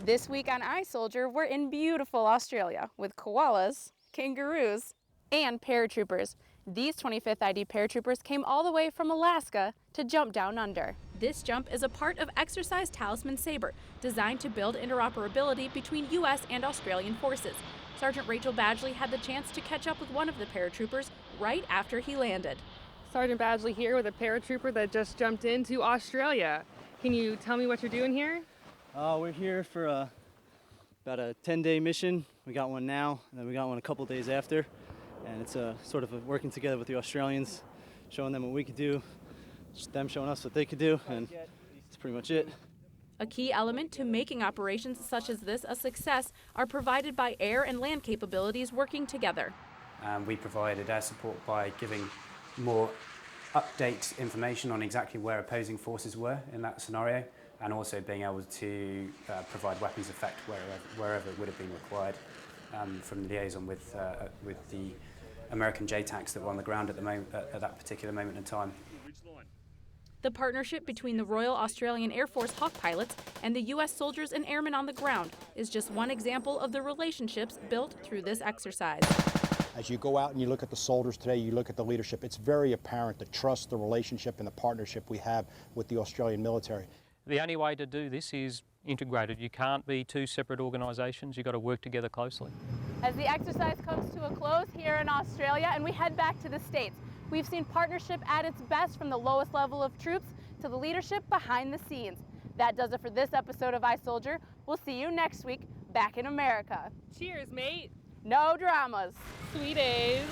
This week on iSoldier, we're in beautiful Australia with koalas, kangaroos, and paratroopers. These 25th ID paratroopers came all the way from Alaska to jump down under. This jump is a part of exercise Talisman Saber, designed to build interoperability between U.S. and Australian forces. Sergeant Rachel Badgley had the chance to catch up with one of the paratroopers right after he landed. Sergeant Badgley here with a paratrooper that just jumped into Australia. Can you tell me what you're doing here? We're here for about a 10-day mission. We got one now, and then we got one a couple days after. And it's sort of working together with the Australians, showing them what we could do, just them showing us what they could do, and that's pretty much it. A key element to making operations such as this a success are provided by air and land capabilities working together. We provided air support by giving more update information on exactly where opposing forces were in that scenario, and also being able to provide weapons effect wherever it would have been required, from the liaison with the American JTACs that were on the ground at that particular moment in time. The partnership between the Royal Australian Air Force Hawk pilots and the U.S. soldiers and airmen on the ground is just one example of the relationships built through this exercise. As you go out and you look at the soldiers today, you look at the leadership, it's very apparent the trust, the relationship, and the partnership we have with the Australian military. The only way to do this is integrated. You can't be two separate organisations. You've got to work together closely. As the exercise comes to a close here in Australia and we head back to the States, we've seen partnership at its best from the lowest level of troops to the leadership behind the scenes. That does it for this episode of iSoldier. We'll see you next week back in America. Cheers, mate. No dramas. Sweet days.